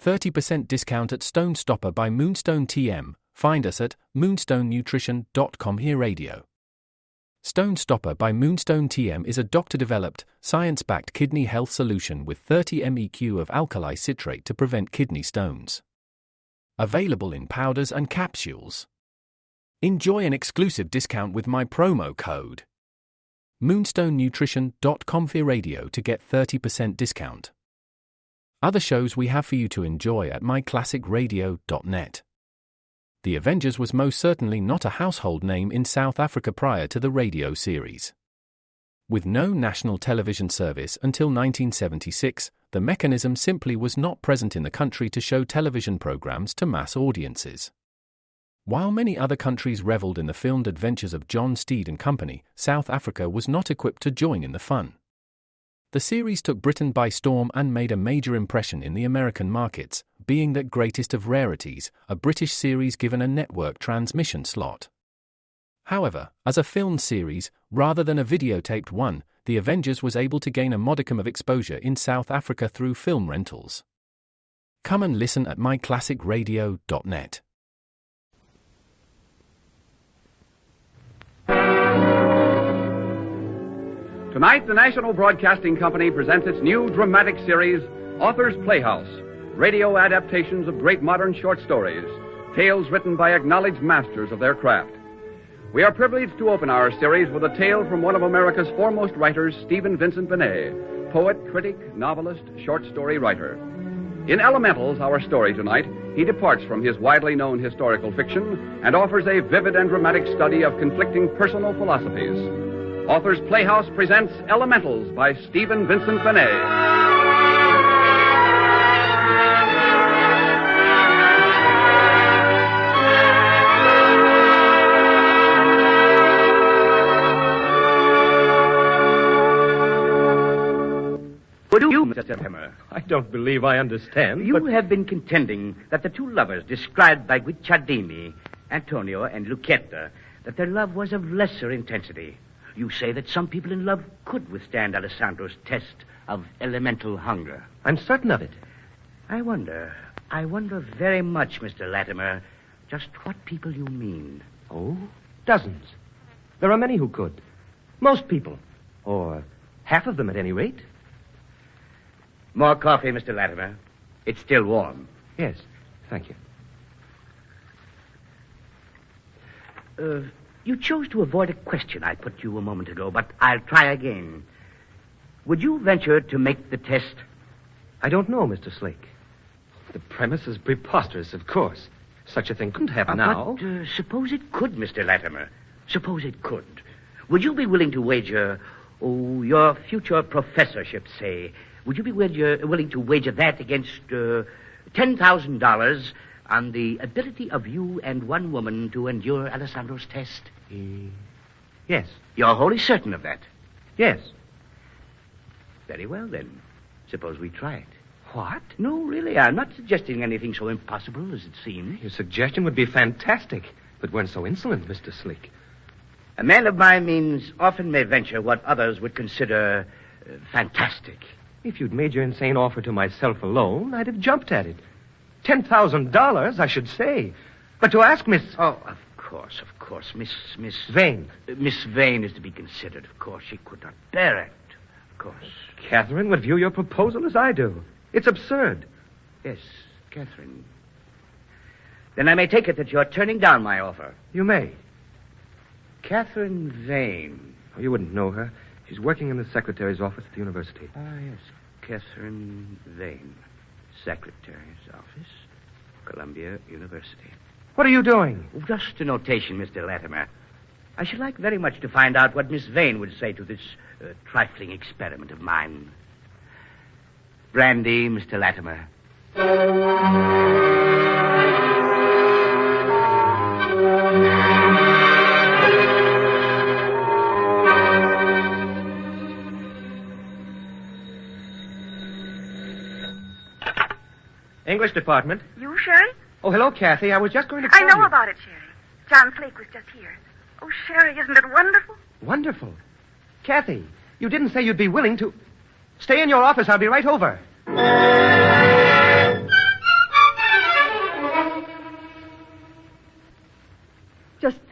30% discount at Stone Stopper by Moonstone TM. Find us at moonstonenutrition.com. Here Radio. Stone Stopper by Moonstone TM is a doctor-developed, science-backed kidney health solution with 30 MEq of alkali citrate to prevent kidney stones. Available in powders and capsules. Enjoy an exclusive discount with my promo code moonstonenutrition.com. Here Radio to get 30% discount. Other shows we have for you to enjoy at myclassicradio.net. The Avengers was most certainly not a household name in South Africa prior to the radio series. With no national television service until 1976, the mechanism simply was not present in the country to show television programs to mass audiences. While many other countries reveled in the filmed adventures of John Steed and company, South Africa was not equipped to join in the fun. The series took Britain by storm and made a major impression in the American markets, being that greatest of rarities, a British series given a network transmission slot. However, as a film series, rather than a videotaped one, The Avengers was able to gain a modicum of exposure in South Africa through film rentals. Come and listen at myclassicradio.net. Tonight, the National Broadcasting Company presents its new dramatic series, Author's Playhouse, radio adaptations of great modern short stories, tales written by acknowledged masters of their craft. We are privileged to open our series with a tale from one of America's foremost writers, Stephen Vincent Benet, poet, critic, novelist, short story writer. In Elementals, our story tonight, he departs from his widely known historical fiction and offers a vivid and dramatic study of conflicting personal philosophies. Author's Playhouse presents Elementals by Stephen Vincent Benet. Would you, Mr. Hemmer? I don't believe I understand. You have been contending that the two lovers described by Guicciardini, Antonio and Lucchetta, that their love was of lesser intensity. You say that some people in love could withstand Alessandro's test of elemental hunger. I'm certain of it. I wonder very much, Mr. Latimer, just what people you mean. Oh, dozens. There are many who could. Most people. Or half of them, at any rate. More coffee, Mr. Latimer. It's still warm. Yes, thank you. You chose to avoid a question I put to you a moment ago, but I'll try again. Would you venture to make the test? I don't know, Mr. Slake. The premise is preposterous, of course. Such a thing couldn't happen now. But suppose it could, Mr. Latimer. Suppose it could. Would you be willing to wager, your future professorship, say? Would you be willing to wager that against $10,000 on the ability of you and one woman to endure Alessandro's test? Yes. You're wholly certain of that? Yes. Very well, then. Suppose we try it. What? No, really, I'm not suggesting anything so impossible as it seems. Your suggestion would be fantastic, but weren't so insolent, Mr. Slake. A man of my means often may venture what others would consider fantastic. If you'd made your insane offer to myself alone, I'd have jumped at it. $10,000, I should say. But to ask Miss... Oh, of course. Miss Vane. Miss Vane is to be considered, of course. She could not bear it, of course. Catherine would view your proposal as I do. It's absurd. Yes, Catherine. Then I may take it that you're turning down my offer. You may. Catherine Vane. Oh, you wouldn't know her. She's working in the secretary's office at the university. Ah, yes. Catherine Vane. Secretary's office, Columbia University. What are you doing? Just a notation, Mr. Latimer. I should like very much to find out what Miss Vane would say to this trifling experiment of mine. Brandy, Mr. Latimer. English department. You, Sherry? Oh, hello, Kathy. I was just going to call I know you. about it, Sherry. John Flake was just here. Oh, Sherry, isn't it wonderful? Wonderful. Kathy, you didn't say you'd be willing to... Stay in your office. I'll be right over.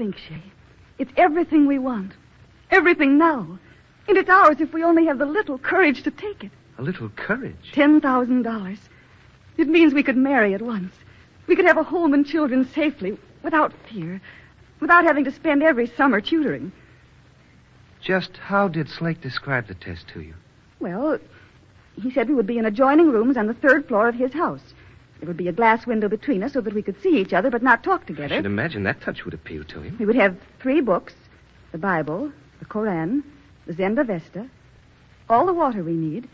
think, Shay. It's everything we want. Everything now. And it's ours if we only have the little courage to take it. A little courage? $10,000. It means we could marry at once. We could have a home and children safely, without fear, without having to spend every summer tutoring. Just how did Slake describe the test to you? Well, he said we would be in adjoining rooms on the third floor of his house. There would be a glass window between us so that we could see each other but not talk together. I should imagine that touch would appeal to him. We would have 3 books, the Bible, the Koran, the Zend-Avesta, all the water we need,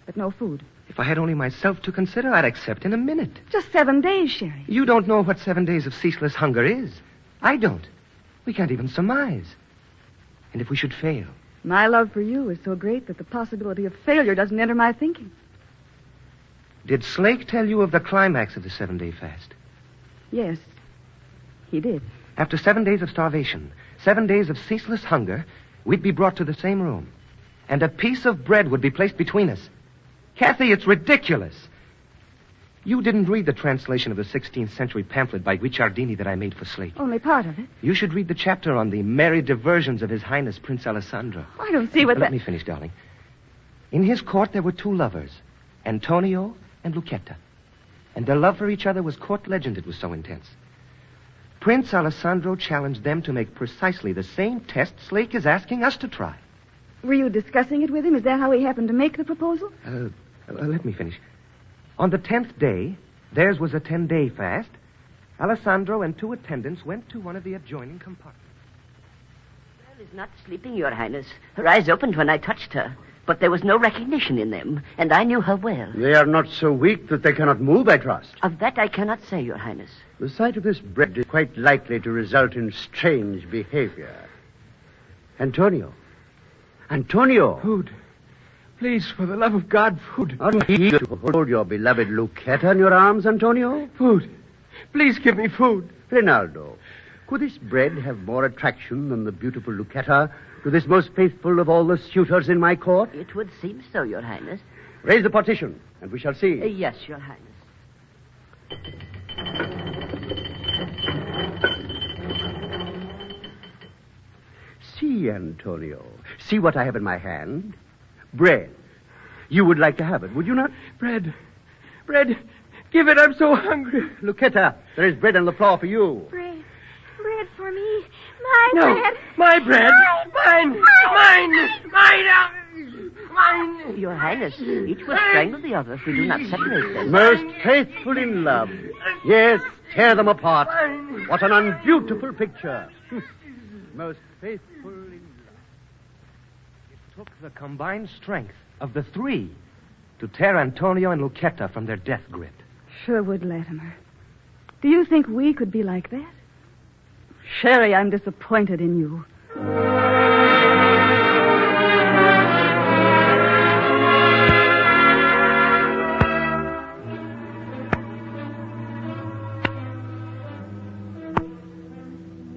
but no food. If I had only myself to consider, I'd accept in a minute. Just 7 days, Sherry. You don't know what 7 days of ceaseless hunger is. I don't. We can't even surmise. And if we should fail? My love for you is so great that the possibility of failure doesn't enter my thinking. Did Slake tell you of the climax of the 7-day fast? Yes, he did. After 7 days of starvation, 7 days of ceaseless hunger, we'd be brought to the same room. And a piece of bread would be placed between us. Kathy, it's ridiculous. You didn't read the translation of the 16th century pamphlet by Guicciardini that I made for Slake. Only part of it. You should read the chapter on the merry diversions of His Highness Prince Alessandro. I don't see what Let me finish, darling. In his court, there were 2 lovers, Antonio and Lucetta. And their love for each other was court legend, it was so intense. Prince Alessandro challenged them to make precisely the same test Slake is asking us to try. Were you discussing it with him? Is that how he happened to make the proposal? Let me finish. On the 10th day, theirs was a 10-day fast. Alessandro and 2 attendants went to one of the adjoining compartments. Pearl is not sleeping, Your Highness. Her eyes opened when I touched her, but there was no recognition in them, and I knew her well. They are not so weak that they cannot move, I trust. Of that I cannot say, Your Highness. The sight of this bread is quite likely to result in strange behavior. Antonio. Food. Please, for the love of God, food. Aren't you to hold your beloved Lucetta in your arms, Antonio? Food. Please give me food. Rinaldo, could this bread have more attraction than the beautiful Lucetta to this most faithful of all the suitors in my court? It would seem so, Your Highness. Raise the partition, and we shall see. Yes, Your Highness. See, Antonio. See what I have in my hand? Bread. You would like to have it, would you not? Bread. Give it, I'm so hungry. Lucetta, there is bread on the floor for you. Bread for me. My No, bread. my bread. Mine. Your Highness, each will strangle the other if we do not separate them. Most faithful in love. Yes, tear them apart. What an unbeautiful picture. Most faithful in love. It took the combined strength of the 3 to tear Antonio and Lucetta from their death grip. Sure would, Latimer. Do you think we could be like that? Sherry, I'm disappointed in you.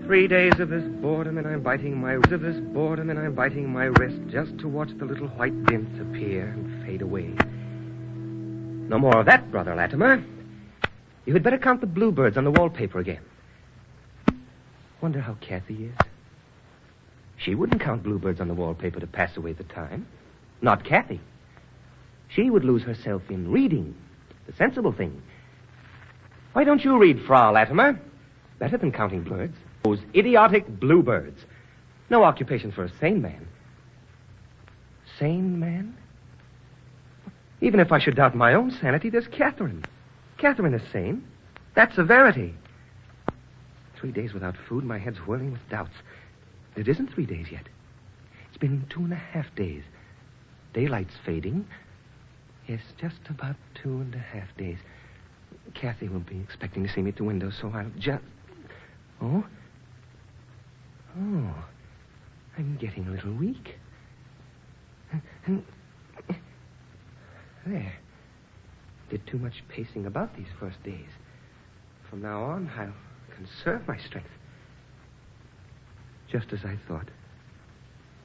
3 days of this boredom, and I'm biting my wrist just to watch the little white dints appear and fade away. No more of that, Brother Latimer. You had better count the bluebirds on the wallpaper again. Wonder how Kathy is. She wouldn't count bluebirds on the wallpaper to pass away the time. Not Kathy. She would lose herself in reading, the sensible thing. Why don't you read, Frau Latimer? Better than counting birds. Those idiotic bluebirds. No occupation for a sane man. Sane man? Even if I should doubt my own sanity, there's Catherine. Catherine is sane. That's a verity. 3 days without food, my head's whirling with doubts. It isn't 3 days yet. It's been 2.5 days. Daylight's fading. Yes, just about 2.5 days. Kathy will be expecting to see me at the window, so I'll just... Oh, I'm getting a little weak. There. Did too much pacing about these first days. From now on, I'll conserve my strength. Just as I thought.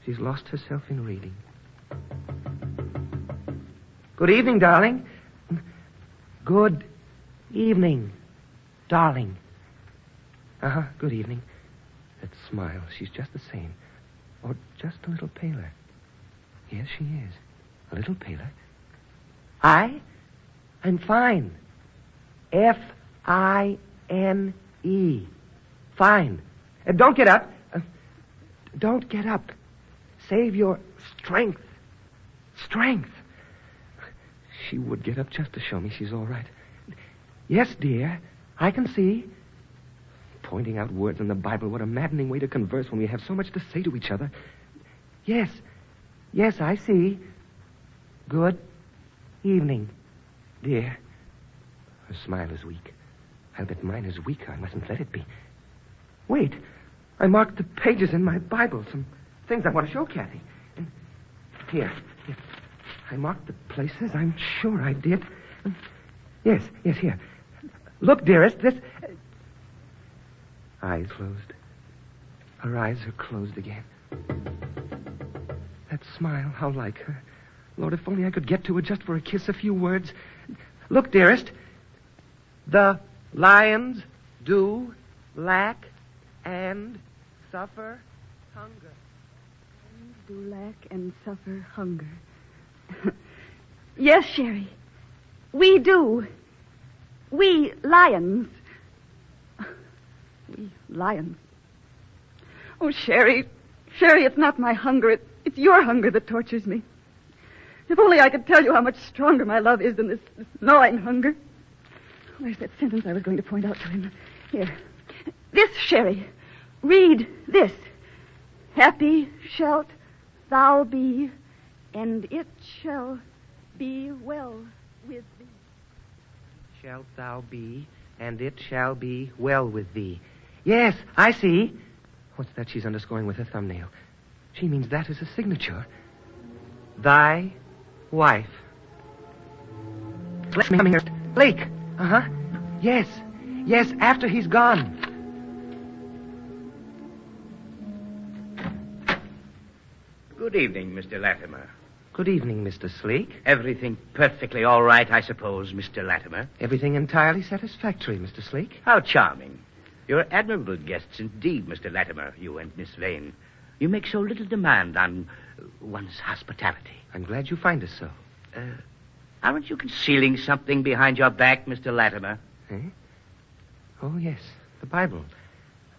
She's lost herself in reading. Good evening, darling. Good evening, darling. Good evening. That smile, she's just the same. Or just a little paler. Yes, she is. A little paler. I'm fine. Fine. Fine. Don't get up. Don't get up. Save your strength. Strength. She would get up just to show me she's all right. Yes, dear. I can see. Pointing out words in the Bible, what a maddening way to converse when we have so much to say to each other. Yes. Yes, I see. Good evening, dear. Her smile is weak. I'll bet mine is weaker. I mustn't let it be. Wait. I marked the pages in my Bible. Some things I want to show Kathy. And here. I marked the places. I'm sure I did. Yes, here. Look, dearest, this... Eyes closed. Her eyes are closed again. That smile, how like her. Lord, if only I could get to her just for a kiss, a few words. Look, dearest. The lions do lack and suffer hunger. Lions do lack and suffer hunger. Yes, Sherry. We do. We lions. We lions. Oh, Sherry, it's not my hunger. It's your hunger that tortures me. If only I could tell you how much stronger my love is than this gnawing hunger. Where's that sentence I was going to point out to him? Here. This, Sherry. Read this. Happy shalt thou be, and it shall be well with thee. Shalt thou be, and it shall be well with thee. Yes, I see. What's that she's underscoring with her thumbnail? She means that is a signature. Thy wife. Let me come here. Blake. Uh-huh. Yes, after he's gone. Good evening, Mr. Latimer. Good evening, Mr. Sleek. Everything perfectly all right, I suppose, Mr. Latimer? Everything entirely satisfactory, Mr. Sleek. How charming. You're admirable guests indeed, Mr. Latimer, you and Miss Vane. You make so little demand on one's hospitality. I'm glad you find us so. Aren't you concealing something behind your back, Mr. Latimer? Eh? Oh, yes, the Bible.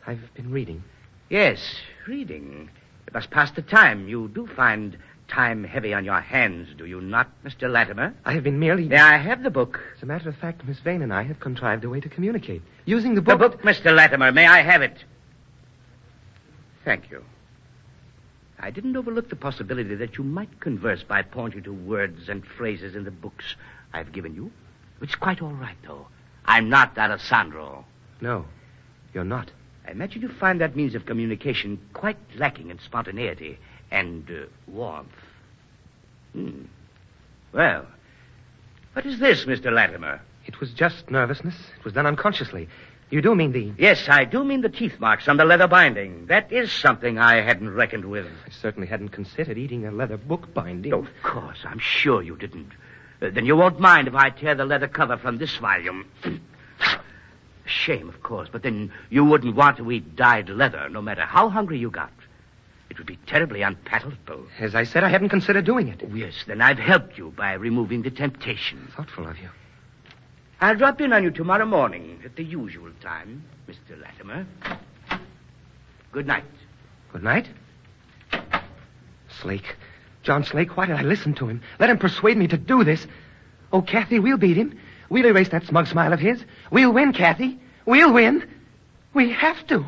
I've been reading. Yes, reading. It must pass the time. You do find time heavy on your hands, do you not, Mr. Latimer? I have been merely... May I have the book? As a matter of fact, Miss Vane and I have contrived a way to communicate. Using the book... The book, Mr. Latimer. May I have it? Thank you. I didn't overlook the possibility that you might converse by pointing to words and phrases in the books I've given you. It's quite all right, though. I'm not Alessandro. No, you're not. I imagine you find that means of communication quite lacking in spontaneity and warmth. Well, what is this, Mr. Latimer? It was just nervousness. It was done unconsciously. You do mean the... Yes, I do mean the teeth marks on the leather binding. That is something I hadn't reckoned with. I certainly hadn't considered eating a leather book binding. Oh, of course, I'm sure you didn't. Then you won't mind if I tear the leather cover from this volume. Shame, of course, but then you wouldn't want to eat dyed leather, no matter how hungry you got. It would be terribly unpalatable. As I said, I hadn't considered doing it. Oh, yes, then I've helped you by removing the temptation. Thoughtful of you. I'll drop in on you tomorrow morning at the usual time, Mr. Latimer. Good night. Good night. Slake. John Slake, why did I listen to him? Let him persuade me to do this. Oh, Kathy, we'll beat him. We'll erase that smug smile of his. We'll win, Kathy. We'll win. We have to.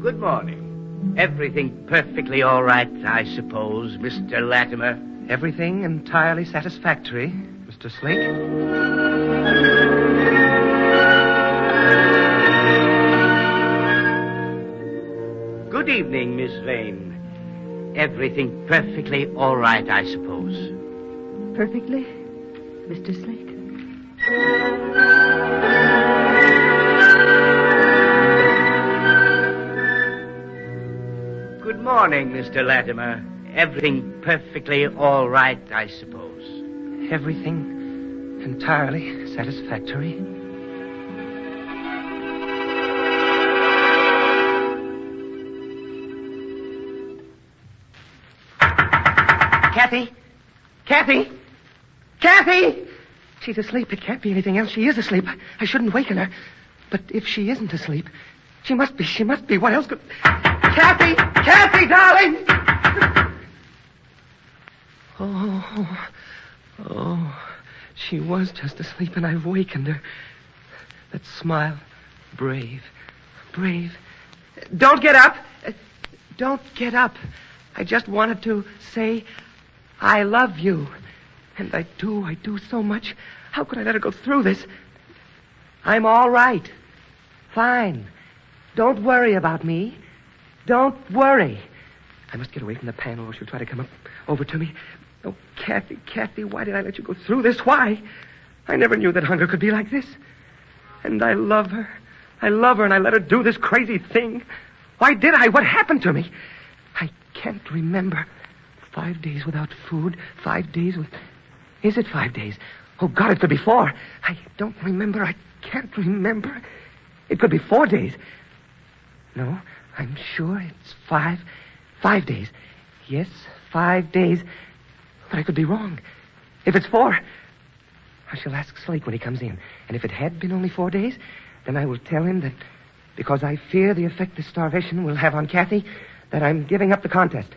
Good morning. Everything perfectly all right, I suppose, Mr. Latimer? Everything entirely satisfactory, Mr. Slake. Good evening, Miss Vane. Everything perfectly all right, I suppose. Perfectly, Mr. Slake. Good morning, Mr. Latimer. Everything perfectly all right, I suppose. Everything entirely satisfactory. Kathy! Kathy! Kathy! She's asleep. It can't be anything else. She is asleep. I shouldn't waken her. But if she isn't asleep, she must be. She must be. What else could... Kathy! Kathy, darling! Oh, she was just asleep and I've wakened her. That smile. Brave. Don't get up. Don't get up. I just wanted to say I love you. And I do so much. How could I let her go through this? I'm all right. Fine. Don't worry about me. Don't worry. I must get away from the panel or she'll try to come over to me. Oh, Kathy, why did I let you go through this? Why? I never knew that hunger could be like this. And I love her. And I let her do this crazy thing. Why did I? What happened to me? I can't remember. 5 days without food. 5 days with... Is it 5 days? Oh, God, it could be 4. I don't remember. I can't remember. It could be 4 days. No, I'm sure it's 5. 5 days. Yes, 5 days. But I could be wrong. If it's 4, I shall ask Slake when he comes in. And if it had been only 4 days, then I will tell him that because I fear the effect this starvation will have on Kathy, that I'm giving up the contest.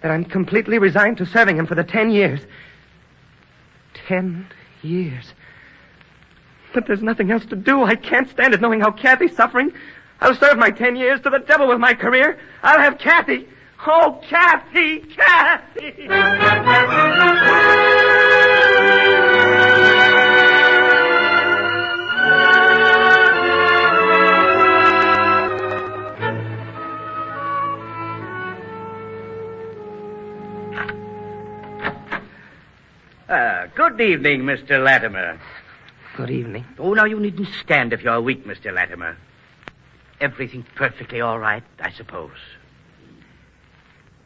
That I'm completely resigned to serving him for the 10 years. 10 years. But there's nothing else to do. I can't stand it knowing how Kathy's suffering. I'll serve my 10 years to the devil with my career. I'll have Kathy. Oh, Kathy! Good evening, Mr. Latimer. Good evening. Oh, now you needn't stand if you're weak, Mr. Latimer. Everything perfectly all right, I suppose.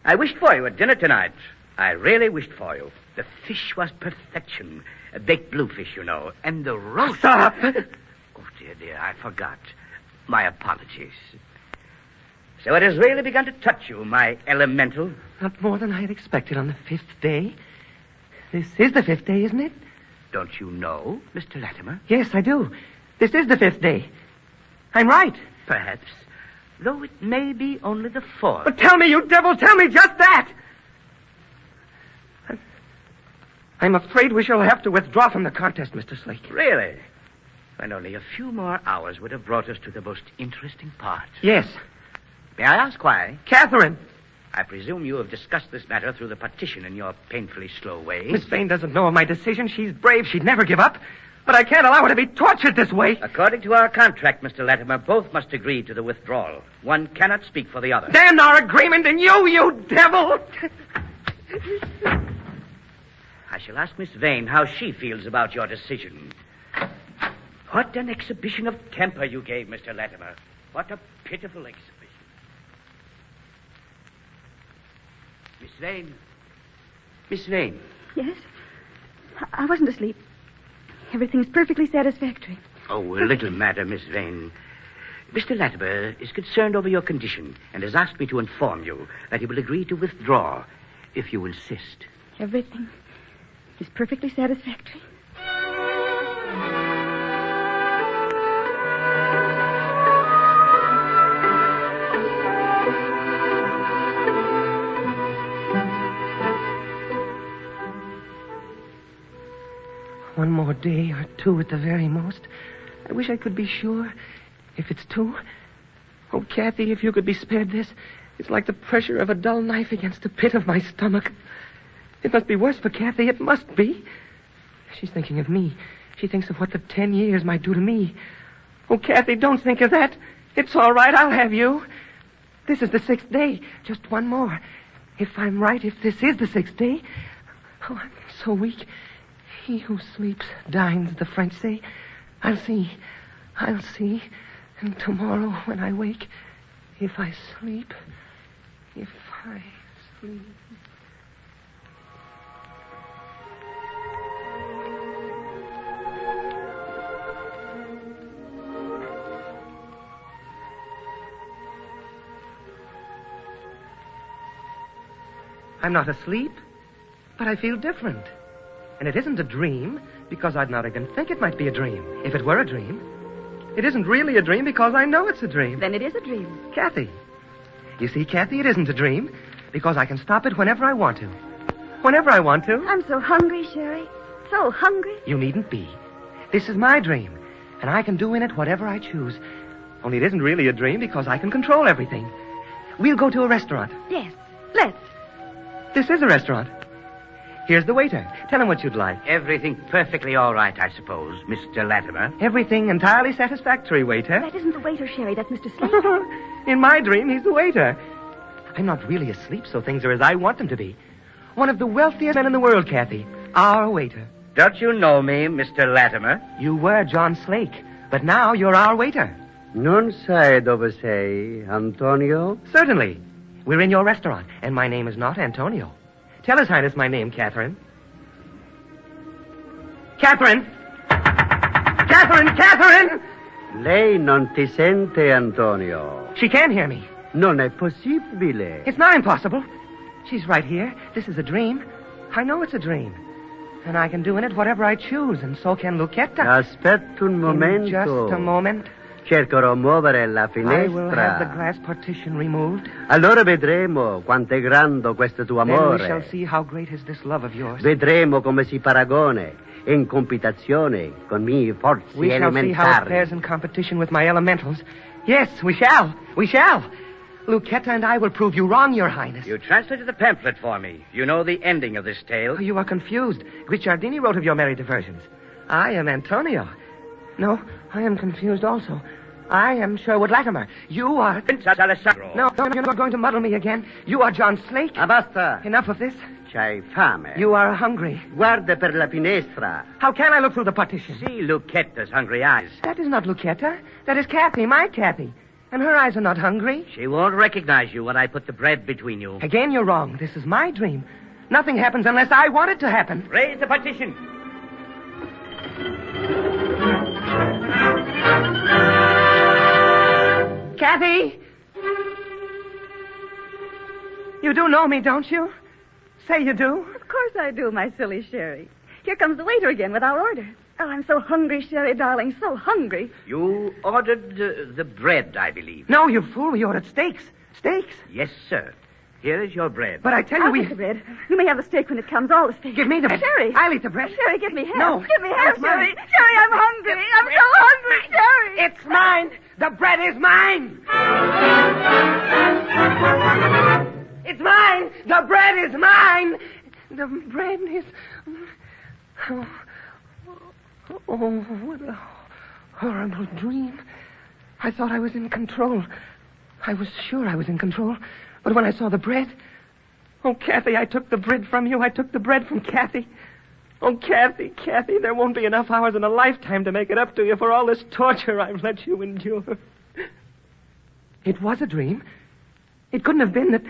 I wished for you at dinner tonight. I really wished for you. The fish was perfection. A baked bluefish, you know. And the roast... Stop! Oh, dear, I forgot. My apologies. So it has really begun to touch you, my elemental. Not more than I had expected on the 5th day. This is the 5th day, isn't it? Don't you know, Mr. Latimer? Yes, I do. This is the 5th day. I'm right. Perhaps. Though it may be only the 4th. But tell me, you devil, tell me just that! I'm afraid we shall have to withdraw from the contest, Mr. Slake. Really? And only a few more hours would have brought us to the most interesting part. Yes. May I ask why? Catherine! I presume you have discussed this matter through the partition in your painfully slow way. Miss Vane doesn't know of my decision. She's brave. She'd never give up. But I can't allow her to be tortured this way. According to our contract, Mr. Latimer, both must agree to the withdrawal. One cannot speak for the other. Damn our agreement and you devil! I shall ask Miss Vane how she feels about your decision. What an exhibition of temper you gave, Mr. Latimer. What a pitiful exhibition. Miss Vane. Miss Vane. Yes? I wasn't asleep. Everything's perfectly satisfactory. Oh, a little matter, Miss Vane. Mr. Latimer is concerned over your condition and has asked me to inform you that he will agree to withdraw if you insist. Everything is perfectly satisfactory. One more day or 2 at the very most. I wish I could be sure. If it's 2. Oh, Kathy, if you could be spared this. It's like the pressure of a dull knife against the pit of my stomach. It must be worse for Kathy. It must be. She's thinking of me. She thinks of what the 10 years might do to me. Oh, Kathy, don't think of that. It's all right. I'll have you. This is the 6th day. Just one more. If I'm right, if this is the 6th day. Oh, I'm so weak. He who sleeps dines, the French say. I'll see. And tomorrow when I wake, if I sleep. I'm not asleep, but I feel different. And it isn't a dream because I'd not even think it might be a dream if it were a dream. It isn't really a dream because I know it's a dream. Then it is a dream. Kathy. You see, Kathy, it isn't a dream because I can stop it whenever I want to. Whenever I want to. I'm so hungry, Sherry. So hungry. You needn't be. This is my dream, and I can do in it whatever I choose. Only it isn't really a dream because I can control everything. We'll go to a restaurant. Yes, let's. This is a restaurant. Here's the waiter. Tell him what you'd like. Everything perfectly all right, I suppose, Mr. Latimer. Everything entirely satisfactory, waiter. That isn't the waiter, Sherry. That's Mr. Slate. In my dream, he's the waiter. I'm not really asleep, so things are as I want them to be. One of the wealthiest men in the world, Kathy. Our waiter. Don't you know me, Mr. Latimer? You were John Slake, but now you're our waiter. Non sai dove sei, Antonio? Certainly. We're in your restaurant, and my name is not Antonio. Tell His Highness my name, Catherine. Catherine! Catherine! Catherine! Lei non ti sente, Antonio. She can hear me. Non è possibile. It's not impossible. She's right here. This is a dream. I know it's a dream. And I can do in it whatever I choose, and so can Lucchetta. Aspetta un momento. In just a moment. Cercherò muovere la I will have the finestra. glass partition removed. Allora vedremo quanto è grande questo tuo Then we shall amore. see how great is this love of yours. Vedremo come si paragone in competizione con i miei forze We shall see how it fares elementari. in competition with my elementals. Yes, we shall. We shall. Lucchetta and I will prove you wrong, Your Highness. You translated the pamphlet for me. You know the ending of this tale. Oh, you are confused. Guicciardini wrote of your merry diversions. I am Antonio. No, I am confused also. I am Sherwood Latimer. You are... Prince Alessandro. No, you're not going to muddle me again. You are John Slake. Basta. Enough of this. C'hai fame. You are hungry. Guarda per la finestra. How can I look through the partition? See Lucchetta's hungry eyes. That is not Lucchetta. That is Kathy, my Kathy. And her eyes are not hungry. She won't recognize you when I put the bread between you. Again, you're wrong. This is my dream. Nothing happens unless I want it to happen. Raise the partition. Kathy! You do know me, don't you? Say you do. Of course I do, my silly Sherry. Here comes the waiter again with our order. Oh, I'm so hungry, Sherry, darling, so hungry. You ordered the bread, I believe. No, you fool. We ordered steaks. Steaks? Yes, sir. Here is your bread. But I tell you, I'll we... get the bread. You may have the steak when it comes, all the steak. Give me the bread. Sherry. I'll eat the bread. Sherry, give me half. No. Give me half, That's mine. Sherry. Sherry, I'm hungry. I'm so hungry, Sherry. It's mine. The bread is mine. It's mine. The bread is mine. The bread is... Oh, what a horrible dream. I thought I was in control. I was sure I was in control. But when I saw the bread... Oh, Kathy, I took the bread from you. I took the bread from Kathy. Oh, Kathy, Kathy, there won't be enough hours in a lifetime to make it up to you for all this torture I've let you endure. It was a dream. It couldn't have been that...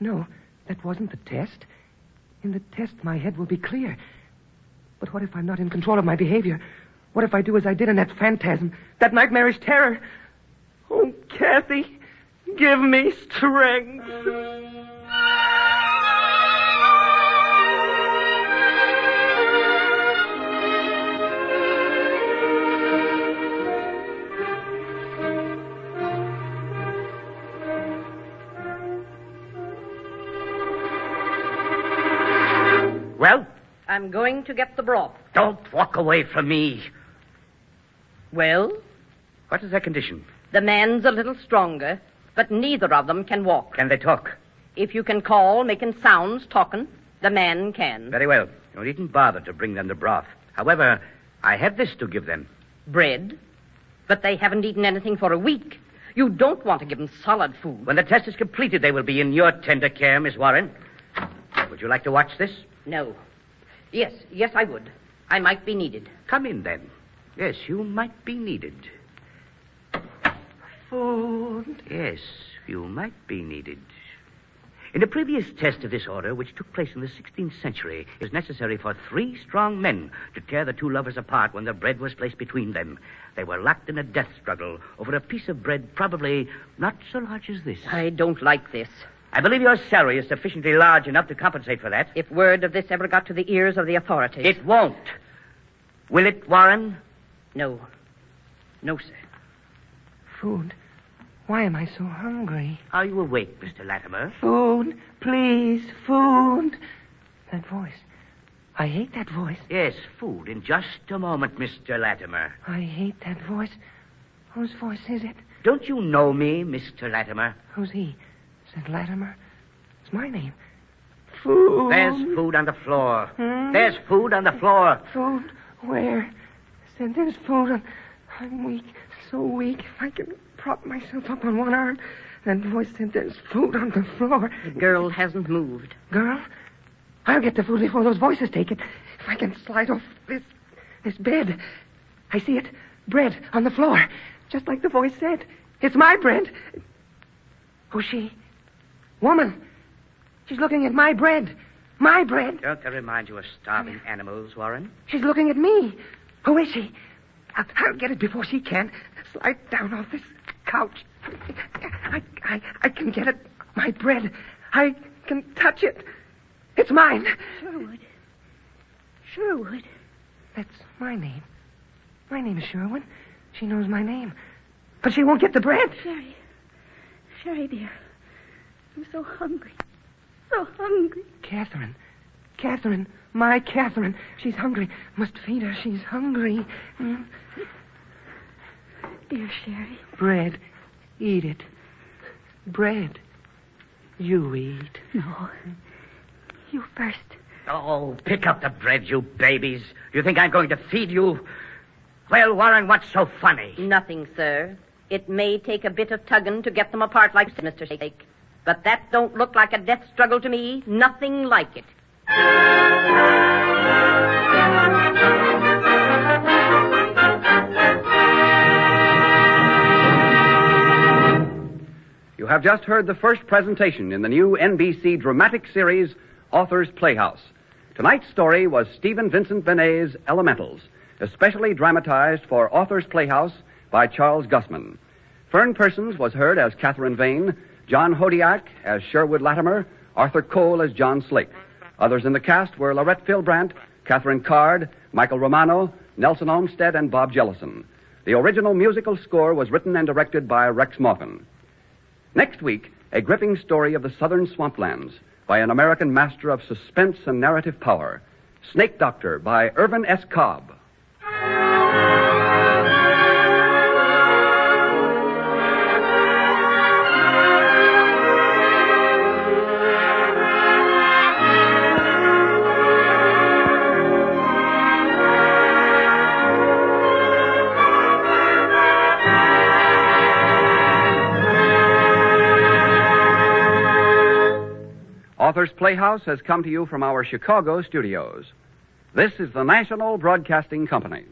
No, that wasn't the test. In the test, my head will be clear. But what if I'm not in control of my behavior? What if I do as I did in that phantasm, that nightmarish terror? Oh, Kathy, give me strength. Well, I'm going to get the broth. don't walk away from me. Well, What is their condition? the man's a little stronger, but neither of them can walk. Can they talk? If you can call, making sounds, talking, the man can. Very well. You needn't bother to bring them the broth. However, I have this to give them. Bread, but they haven't eaten anything for a week. You don't want to give them solid food. When the test is completed, they will be in your tender care, Miss Warren. Would you like to watch this? No. Yes, I would. I might be needed. Come in, then. Yes, you might be needed. Food. Yes, you might be needed. In a previous test of this order, which took place in the 16th century, it was necessary for 3 strong men to tear the 2 lovers apart when the bread was placed between them. They were locked in a death struggle over a piece of bread probably not so large as this. I don't like this. I believe your salary is sufficiently large enough to compensate for that. If word of this ever got to the ears of the authorities. It won't. Will it, Warren? No. No, sir. Food. Why am I so hungry? Are you awake, Mr. Latimer? Food, please, food. That voice. I hate that voice. Yes, food in just a moment, Mr. Latimer. I hate that voice. Whose voice is it? Don't you know me, Mr. Latimer? Who's he? Said Latimer. It's my name. Food. There's food on the floor. Hmm? There's food on the floor. Food? Where? Said there's food on... I'm weak. So weak. If I can prop myself up on one arm. That voice said there's food on the floor. The girl hasn't moved. Girl? I'll get the food before those voices take it. If I can slide off this bed. I see it. Bread on the floor. Just like the voice said. It's my bread. Who's she? Woman. She's looking at my bread. My bread. Don't they remind you of starving animals, Warren? She's looking at me. Who is she? I'll get it before she can. Slide down off this couch. I can get it. My bread. I can touch it. It's mine. Sherwood. Sherwood. That's my name. My name is Sherwood. She knows my name. But she won't get the bread. Sherry. Sherry, dear. I'm so hungry. So hungry. Catherine. Catherine. My Catherine. She's hungry. Must feed her. She's hungry. Dear Sherry. Bread. Eat it. Bread. You eat. No. You first. Oh, pick up the bread, you babies. You think I'm going to feed you? Well, Warren, what's so funny? Nothing, sir. It may take a bit of tugging to get them apart like Mr. Shake. But that don't look like a death struggle to me. Nothing like it. You have just heard the first presentation in the new NBC dramatic series, Author's Playhouse. Tonight's story was Stephen Vincent Benet's Elementals, especially dramatized for Author's Playhouse by Charles Gussman. Fern Persons was heard as Catherine Vane, John Hodiak as Sherwood Latimer, Arthur Cole as John Slake. Others in the cast were Lorette Philbrandt, Catherine Card, Michael Romano, Nelson Olmsted, and Bob Jellison. The original musical score was written and directed by Rex Morgan. Next week, a gripping story of the southern swamplands by an American master of suspense and narrative power, Snake Doctor by Irvin S. Cobb. Author's Playhouse has come to you from our Chicago studios. This is the National Broadcasting Company.